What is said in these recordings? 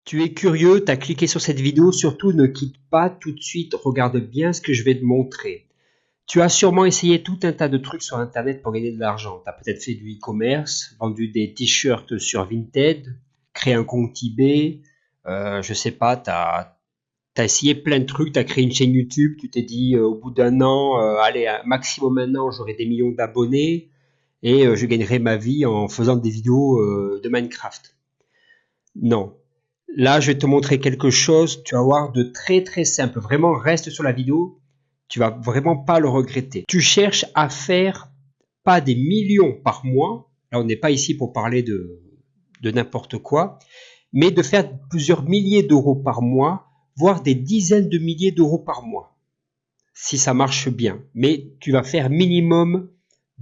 Tu es curieux, tu as cliqué sur cette vidéo, surtout ne quitte pas tout de suite, regarde bien ce que je vais te montrer. Tu as sûrement essayé tout un tas de trucs sur internet pour gagner de l'argent. Tu as peut-être fait du e-commerce, vendu des t-shirts sur Vinted, créé un compte eBay, je sais pas, tu as essayé plein de trucs, tu as créé une chaîne YouTube, tu t'es dit au bout d'un an, allez, maximum un an, j'aurai des millions d'abonnés et je gagnerai ma vie en faisant des vidéos de Minecraft. Non. Là, je vais te montrer quelque chose, tu vas voir, de très très simple. Vraiment, reste sur la vidéo, tu vas vraiment pas le regretter. Tu cherches à faire pas des millions par mois, là on n'est pas ici pour parler de n'importe quoi, mais de faire plusieurs milliers d'euros par mois, voire des dizaines de milliers d'euros par mois, si ça marche bien. Mais tu vas faire minimum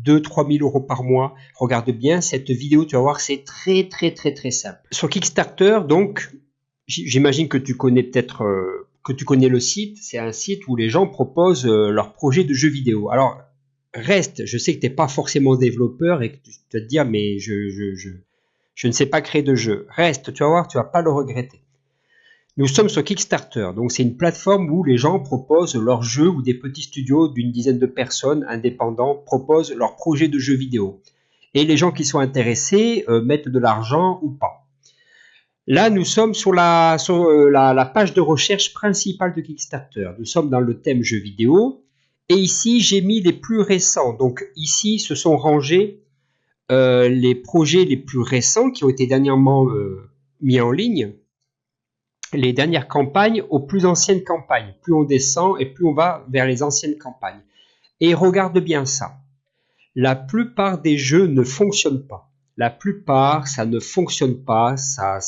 2-3 000 euros par mois. Regarde bien cette vidéo, tu vas voir, c'est très très très très simple. Sur Kickstarter, donc, j'imagine que tu connais peut-être que tu connais le site. C'est un site où les gens proposent leurs projets de jeux vidéo. Alors, reste, je sais que tu n'es pas forcément développeur et que tu vas te dire, mais je ne sais pas créer de jeux. Reste, tu vas voir, tu vas pas le regretter. Nous sommes sur Kickstarter, donc c'est une plateforme où les gens proposent leurs jeux, ou des petits studios d'une dizaine de personnes indépendants proposent leurs projets de jeux vidéo. Et les gens qui sont intéressés mettent de l'argent ou pas. Là, nous sommes sur la page de recherche principale de Kickstarter. Nous sommes dans le thème jeux vidéo. Et ici, j'ai mis les plus récents. Donc ici, se sont rangés les projets les plus récents qui ont été dernièrement mis en ligne. Les dernières campagnes aux plus anciennes campagnes. Plus on descend et plus on va vers les anciennes campagnes. Et regarde bien ça. La plupart des jeux ne fonctionnent pas. La plupart, ça ne fonctionne pas, ça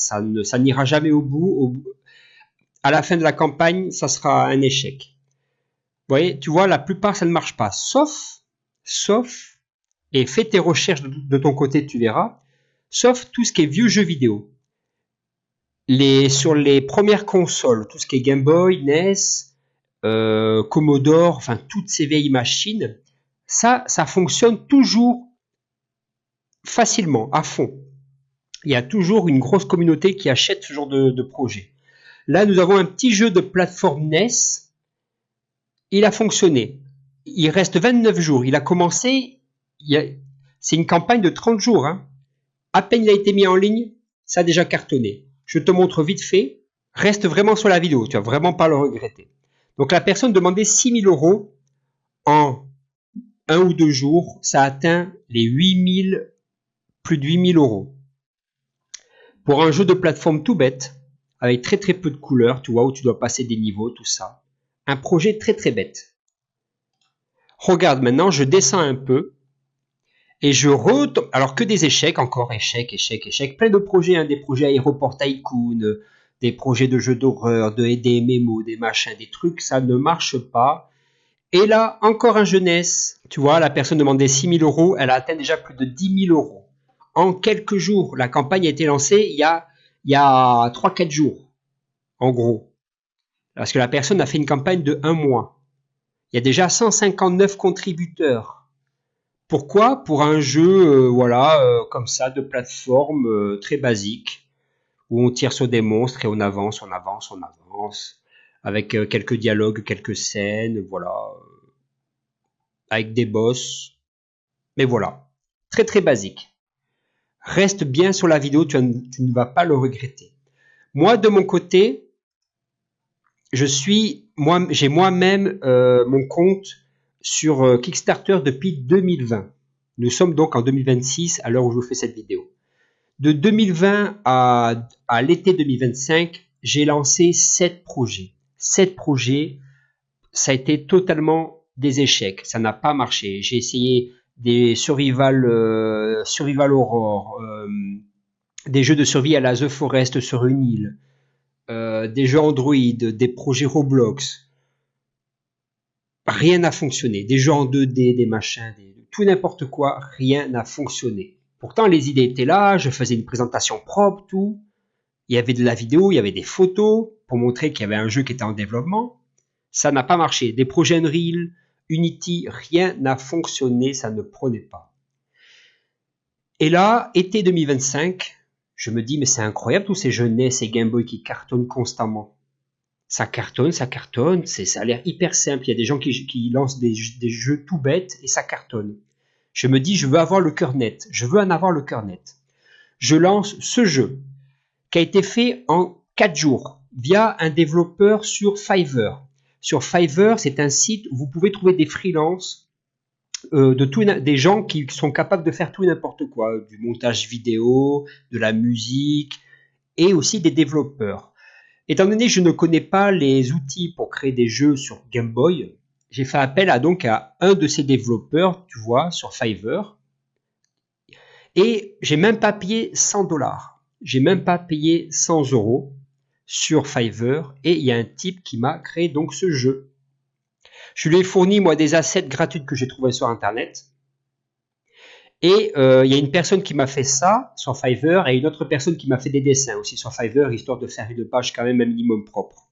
n'ira jamais au bout. À la fin de la campagne, ça sera un échec. Vous voyez, tu vois, la plupart, ça ne marche pas. Sauf, et fais tes recherches de ton côté, tu verras, sauf tout ce qui est vieux jeux vidéo. Sur les premières consoles, tout ce qui est Game Boy, NES, Commodore, enfin toutes ces vieilles machines, ça fonctionne toujours facilement, à fond. Il y a toujours une grosse communauté qui achète ce genre de projet. Là, nous avons un petit jeu de plateforme NES. Il a fonctionné. Il reste 29 jours. Il a commencé. C'est une campagne de 30 jours. Hein. À peine il a été mis en ligne, ça a déjà cartonné. Je te montre vite fait. Reste vraiment sur la vidéo. Tu vas vraiment pas le regretter. Donc la personne demandait 6 000 euros en 1 ou 2 jours. Ça a atteint les plus de 8 000 euros. Pour un jeu de plateforme tout bête, avec très très peu de couleurs, tu vois, où tu dois passer des niveaux, tout ça. Un projet très très bête. Regarde maintenant, je descends un peu et je retombe. Alors que des échecs, encore échecs, plein de projets, hein, des projets Aéroport Tycoon, des projets de jeux d'horreur, des MMO, des machins, des trucs, ça ne marche pas. Et là, encore un jeunesse. Tu vois, la personne demandait 6 000 euros, elle a atteint déjà plus de 10 000 euros. En quelques jours, la campagne a été lancée il y a 3-4 jours, en gros. Parce que la personne a fait une campagne de 1 mois. Il y a déjà 159 contributeurs. Pourquoi? Pour un jeu comme ça, de plateforme très basique, où on tire sur des monstres et on avance, avec quelques dialogues, quelques scènes, voilà, avec des boss. Mais voilà, très très basique. Reste bien sur la vidéo, tu ne vas pas le regretter. Moi, de mon côté, j'ai moi-même mon compte sur Kickstarter depuis 2020. Nous sommes donc en 2026 à l'heure où je vous fais cette vidéo. De 2020 à l'été 2025, j'ai lancé 7 projets. 7 projets, ça a été totalement des échecs. Ça n'a pas marché. J'ai essayé des survival horror, des jeux de survie à la The Forest sur une île, des jeux Android, des projets Roblox. Rien n'a fonctionné. Des jeux en 2D, des machins, tout n'importe quoi, rien n'a fonctionné. Pourtant, les idées étaient là, je faisais une présentation propre, tout. Il y avait de la vidéo, il y avait des photos pour montrer qu'il y avait un jeu qui était en développement. Ça n'a pas marché. Des projets Unreal, Unity, rien n'a fonctionné, ça ne prenait pas. Et là, été 2025, Je me dis, mais c'est incroyable tous ces jeux NES et Game Boy qui cartonnent constamment. Ça cartonne, ça a l'air hyper simple. Il y a des gens qui lancent des jeux tout bêtes et ça cartonne. Je me dis, je veux avoir le cœur net. Je veux en avoir le cœur net. Je lance ce jeu qui a été fait en 4 jours via un développeur sur Fiverr. Sur Fiverr, c'est un site où vous pouvez trouver des freelances, des gens qui sont capables de faire tout et n'importe quoi, du montage vidéo, de la musique et aussi des développeurs. Étant donné que je ne connais pas les outils pour créer des jeux sur Game Boy, j'ai fait appel à un de ces développeurs, tu vois, sur Fiverr. Et j'ai même pas payé 100$. J'ai même pas payé 100€ sur Fiverr. Et il y a un type qui m'a créé donc ce jeu. Je lui ai fourni, moi, des assets gratuits que j'ai trouvés sur Internet. Et il y a une personne qui m'a fait ça sur Fiverr et une autre personne qui m'a fait des dessins aussi sur Fiverr, histoire de faire une page quand même un minimum propre.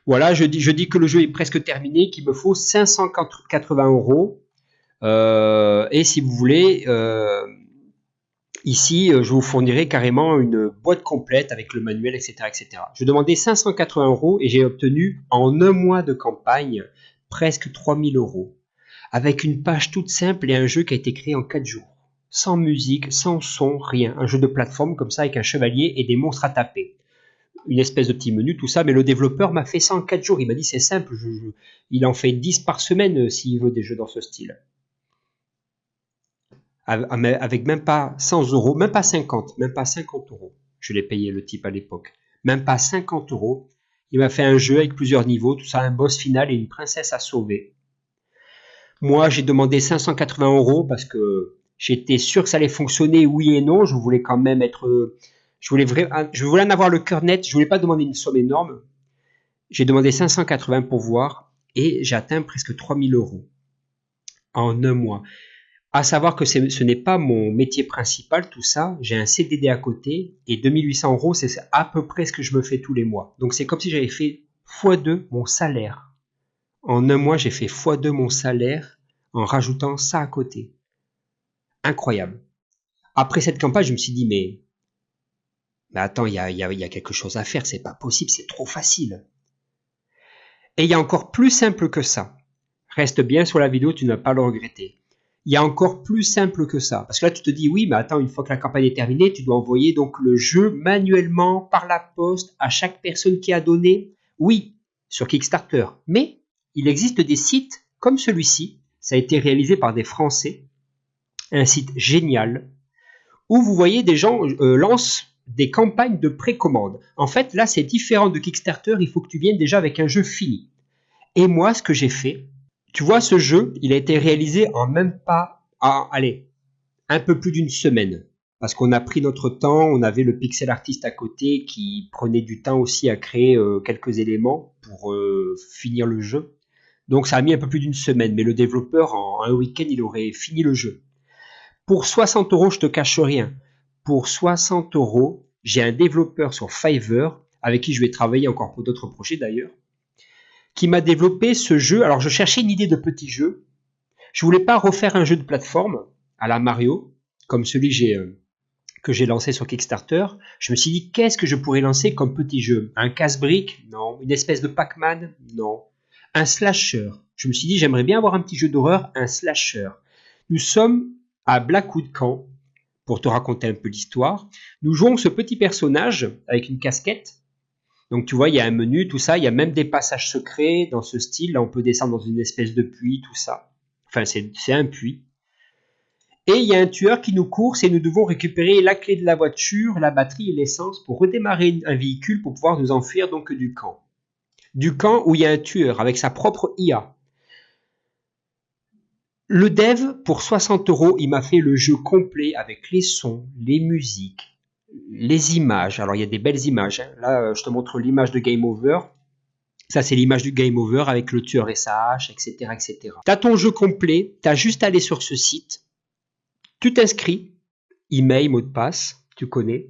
Voilà, je dis que le jeu est presque terminé, qu'il me faut 580€. Et si vous voulez, ici, je vous fournirai carrément une boîte complète avec le manuel, etc. etc. Je demandais 580€ et j'ai obtenu en un mois de campagne presque 3000€. Avec une page toute simple et un jeu qui a été créé en 4 jours. Sans musique, sans son, rien. Un jeu de plateforme comme ça avec un chevalier et des monstres à taper. Une espèce de petit menu, tout ça, mais le développeur m'a fait ça en 4 jours. Il m'a dit c'est simple, il en fait 10 par semaine s'il veut des jeux dans ce style. Avec même pas 100€, même pas 50€. Je l'ai payé le type à l'époque. Même pas 50€. Il m'a fait un jeu avec plusieurs niveaux, tout ça, un boss final et une princesse à sauver. Moi, j'ai demandé 580€ parce que j'étais sûr que ça allait fonctionner, oui et non. Je voulais quand même je voulais en avoir le cœur net. Je voulais pas demander une somme énorme. J'ai demandé 580 pour voir et j'ai atteint presque 3000€ en un mois. À savoir que ce n'est pas mon métier principal, tout ça. J'ai un CDD à côté et 2800€, c'est à peu près ce que je me fais tous les mois. Donc c'est comme si j'avais fait x2 mon salaire. En un mois, j'ai fait x2 mon salaire en rajoutant ça à côté. Incroyable. Après cette campagne, je me suis dit, mais attends, il y a quelque chose à faire, c'est pas possible, c'est trop facile. Et il y a encore plus simple que ça. Reste bien sur la vidéo, tu ne vas pas le regretter. Il y a encore plus simple que ça. Parce que là, tu te dis, oui, mais attends, une fois que la campagne est terminée, tu dois envoyer donc le jeu manuellement par la poste à chaque personne qui a donné. Oui, sur Kickstarter. Mais il existe des sites comme celui-ci. Ça a été réalisé par des Français. Un site génial où vous voyez des gens lancent des campagnes de précommande. En fait, là, c'est différent de Kickstarter. Il faut que tu viennes déjà avec un jeu fini. Et moi, ce que j'ai fait, tu vois, ce jeu, il a été réalisé en même pas, un peu plus d'une semaine. Parce qu'on a pris notre temps, on avait le pixel artiste à côté qui prenait du temps aussi à créer quelques éléments pour finir le jeu. Donc ça a mis un peu plus d'une semaine, mais le développeur, en un week-end, il aurait fini le jeu. Pour 60€, je te cache rien. Pour 60€, j'ai un développeur sur Fiverr, avec qui je vais travailler encore pour d'autres projets d'ailleurs, qui m'a développé ce jeu. Alors je cherchais une idée de petit jeu. Je voulais pas refaire un jeu de plateforme à la Mario, comme celui que j'ai lancé sur Kickstarter. Je me suis dit, qu'est-ce que je pourrais lancer comme petit jeu? Un casse-brique? Non. Une espèce de Pac-Man? Non. Un slasher? Je me suis dit, j'aimerais bien avoir un petit jeu d'horreur, un slasher. Nous sommes à Blackwood Camp, pour te raconter un peu l'histoire. Nous jouons ce petit personnage avec une casquette. Donc tu vois, il y a un menu, tout ça. Il y a même des passages secrets dans ce style. Là, on peut descendre dans une espèce de puits, tout ça. Enfin, c'est un puits. Et il y a un tueur qui nous course et nous devons récupérer la clé de la voiture, la batterie et l'essence pour redémarrer un véhicule pour pouvoir nous enfuir donc du camp. Du camp où il y a un tueur avec sa propre IA. Le dev, pour 60€, il m'a fait le jeu complet avec les sons, les musiques, les images. Alors, il y a des belles images. Hein. Là, je te montre l'image de Game Over. Ça, c'est l'image du Game Over avec le tueur et sa hache, etc. etc. Tu as ton jeu complet. Tu as juste à aller sur ce site. Tu t'inscris. Email, mot de passe, tu connais.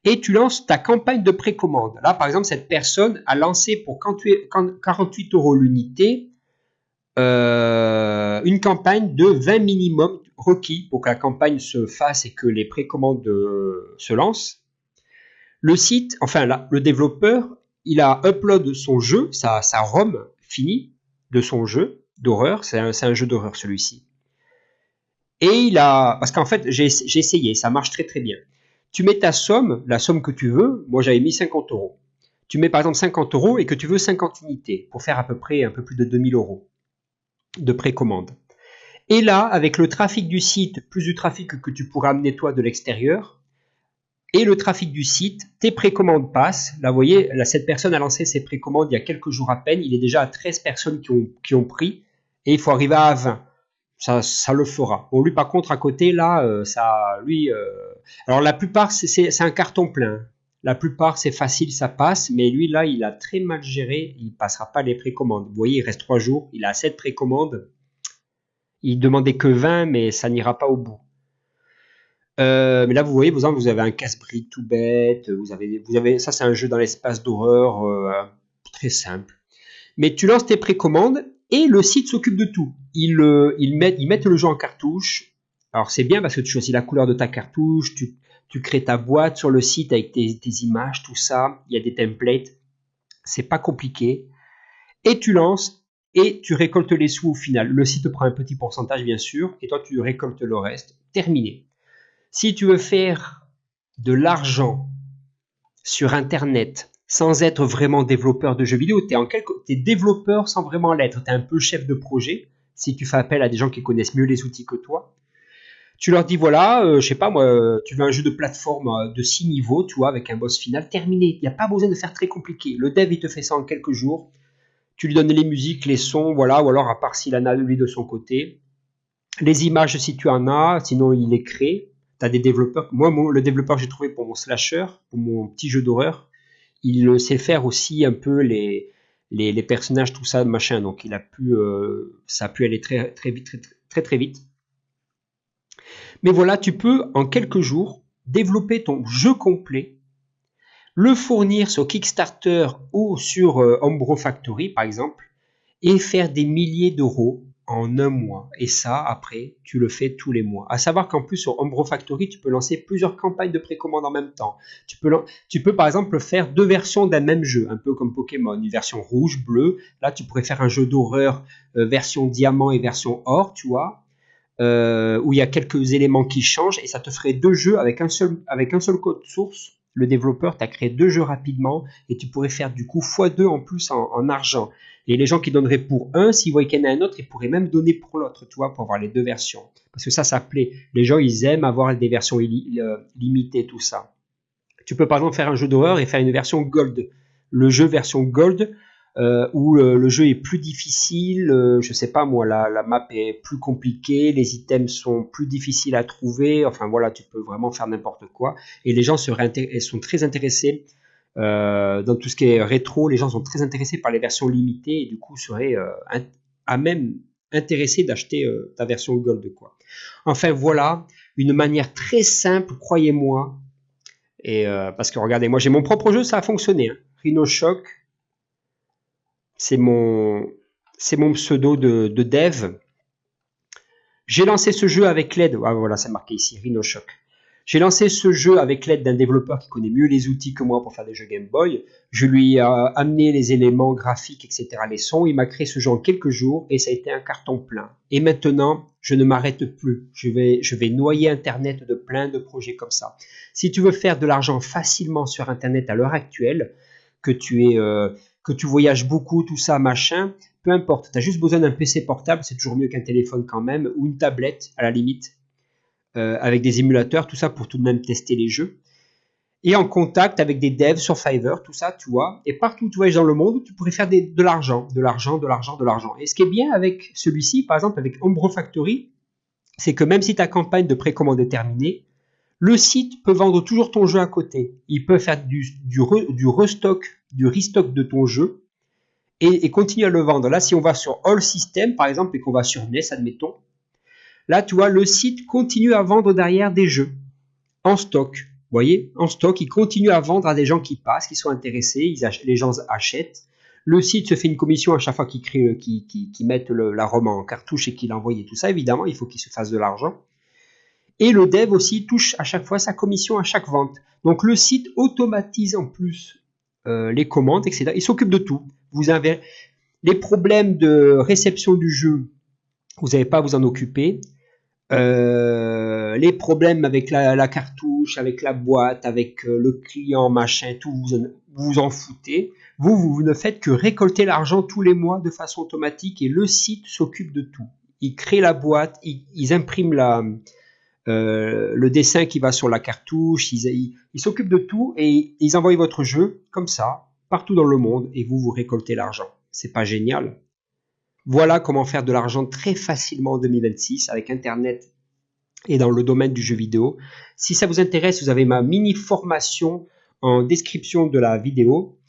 Et tu lances ta campagne de précommande. Là, par exemple, cette personne a lancé pour 48€ l'unité une campagne de 20 minimum, requis pour que la campagne se fasse et que les précommandes se lancent, le site, enfin là, le développeur, il a upload son jeu, sa ROM finie de son jeu d'horreur, c'est un jeu d'horreur celui-ci. Et parce qu'en fait, j'ai essayé, ça marche très très bien. Tu mets ta somme, la somme que tu veux, moi j'avais mis 50 euros. Tu mets par exemple 50 euros et que tu veux 50 unités pour faire à peu près un peu plus de 2000 euros de précommande. Et là, avec le trafic du site, plus du trafic que tu pourras amener toi de l'extérieur, et le trafic du site, tes précommandes passent. Là, vous voyez, là, cette personne a lancé ses précommandes il y a quelques jours à peine. Il est déjà à 13 personnes qui ont pris et il faut arriver à 20. Ça le fera. Bon, lui, par contre, à côté, là, alors, la plupart, c'est un carton plein. La plupart, c'est facile, ça passe. Mais lui, là, il a très mal géré. Il ne passera pas les précommandes. Vous voyez, il reste 3 jours. Il a 7 précommandes. Il demandait que 20, mais ça n'ira pas au bout. Mais là, vous voyez, vous avez un casse-brique tout bête. Vous avez, ça, c'est un jeu dans l'espace d'horreur très simple. Mais tu lances tes précommandes et le site s'occupe de tout. Ils mettent le jeu en cartouche. Alors, c'est bien parce que tu choisis la couleur de ta cartouche, tu crées ta boîte sur le site avec tes images, tout ça. Il y a des templates. C'est pas compliqué. Et tu lances et tu récoltes les sous au final. Le site te prend un petit pourcentage, bien sûr, et toi, tu récoltes le reste. Terminé. Si tu veux faire de l'argent sur Internet sans être vraiment développeur de jeux vidéo, tu es développeur sans vraiment l'être, tu es un peu chef de projet, si tu fais appel à des gens qui connaissent mieux les outils que toi, tu leur dis voilà, je sais pas moi, tu veux un jeu de plateforme de 6 niveaux, tu vois, avec un boss final, terminé, il n'y a pas besoin de faire très compliqué, le dev il te fait ça en quelques jours, tu lui donnes les musiques, les sons, voilà, ou alors à part s'il en a lui de son côté, les images si tu en as, sinon il les crée. Tu as des développeurs. Moi, le développeur que j'ai trouvé pour mon slasher, pour mon petit jeu d'horreur, il sait faire aussi un peu les personnages, tout ça, machin. Donc, ça a pu aller très, très vite, très vite. Mais voilà, tu peux, en quelques jours, développer ton jeu complet, le fournir sur Kickstarter ou sur Homebrew Factory, par exemple, et faire des milliers d'euros en un mois. Et ça, après, tu le fais tous les mois. À savoir qu'en plus, sur Homebrew Factory, tu peux lancer plusieurs campagnes de précommande en même temps. Tu peux par exemple faire 2 versions d'un même jeu, un peu comme Pokémon, une version rouge, bleue. Là, tu pourrais faire un jeu d'horreur version diamant et version or, tu vois, où il y a quelques éléments qui changent, et ça te ferait 2 jeux avec un seul code source. Le développeur t'a créé 2 jeux rapidement, et tu pourrais faire du coup x2 en plus en argent. Et les gens qui donneraient pour un, s'ils voient qu'il y en a un autre, ils pourraient même donner pour l'autre, tu vois, pour avoir les 2 versions. Parce que ça plaît. Les gens, ils aiment avoir des versions limitées, tout ça. Tu peux par exemple faire un jeu d'horreur et faire une version gold. Le jeu version gold, où le jeu est plus difficile, je sais pas moi, la map est plus compliquée, les items sont plus difficiles à trouver, enfin voilà, tu peux vraiment faire n'importe quoi. Et les gens sont très intéressés dans tout ce qui est rétro, les gens sont très intéressés par les versions limitées et du coup seraient à même intéressés d'acheter ta version gold, quoi. Enfin voilà, une manière très simple, croyez-moi. Et parce que regardez, moi j'ai mon propre jeu, ça a fonctionné, hein. Rhino Shock, c'est mon pseudo de dev. J'ai lancé ce jeu avec l'aide, ah voilà, c'est marqué ici, Rhino Shock. J'ai lancé ce jeu avec l'aide d'un développeur qui connaît mieux les outils que moi pour faire des jeux Game Boy. Je lui ai amené les éléments graphiques, etc., les sons. Il m'a créé ce jeu en quelques jours et ça a été un carton plein. Et maintenant, je ne m'arrête plus. Je vais noyer Internet de plein de projets comme ça. Si tu veux faire de l'argent facilement sur Internet à l'heure actuelle, que tu voyages beaucoup, tout ça, machin, peu importe. Tu as juste besoin d'un PC portable, c'est toujours mieux qu'un téléphone quand même, ou une tablette à la limite. Avec des émulateurs, tout ça pour tout de même tester les jeux. Et en contact avec des devs sur Fiverr, tout ça, tu vois. Et partout où tu voyages dans le monde, tu pourrais faire de l'argent. Et ce qui est bien avec celui-ci, par exemple avec Homebrew Factory, c'est que même si ta campagne de précommande est terminée, le site peut vendre toujours ton jeu à côté. Il peut faire du restock de ton jeu et continuer à le vendre. Là, si on va sur All System, par exemple, et qu'on va sur NES, admettons, là, tu vois, le site continue à vendre derrière des jeux en stock. Vous voyez, en stock, il continue à vendre à des gens qui passent, qui sont intéressés, les gens achètent. Le site se fait une commission à chaque fois qu'ils mettent la ROM en cartouche et qu'ils l'envoient et tout ça. Évidemment, il faut qu'il se fasse de l'argent. Et le dev aussi touche à chaque fois sa commission à chaque vente. Donc le site automatise en plus les commandes, etc. Il s'occupe de tout. Vous avez les problèmes de réception du jeu, vous n'avez pas à vous en occuper. Les problèmes avec la cartouche, avec la boîte, avec le client, machin, tout, vous en foutez. Vous ne faites que récolter l'argent tous les mois de façon automatique et le site s'occupe de tout. Ils créent la boîte, ils impriment le dessin qui va sur la cartouche, ils s'occupent de tout et ils envoient votre jeu comme ça, partout dans le monde et vous récoltez l'argent. C'est pas génial? Voilà comment faire de l'argent très facilement en 2026 avec Internet et dans le domaine du jeu vidéo. Si ça vous intéresse, vous avez ma mini formation en description de la vidéo.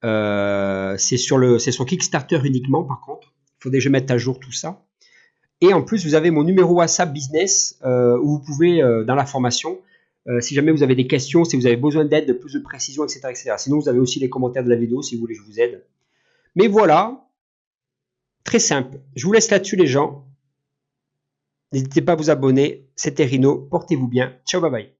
C'est sur Kickstarter uniquement par contre. Il faudrait que je mette à jour tout ça. Et en plus, vous avez mon numéro WhatsApp Business où vous pouvez, dans la formation, si jamais vous avez des questions, si vous avez besoin d'aide, de plus de précision, etc., etc. Sinon, vous avez aussi les commentaires de la vidéo si vous voulez que je vous aide. Mais voilà, très simple. Je vous laisse là-dessus les gens. N'hésitez pas à vous abonner. C'était Rino. Portez-vous bien. Ciao, bye bye.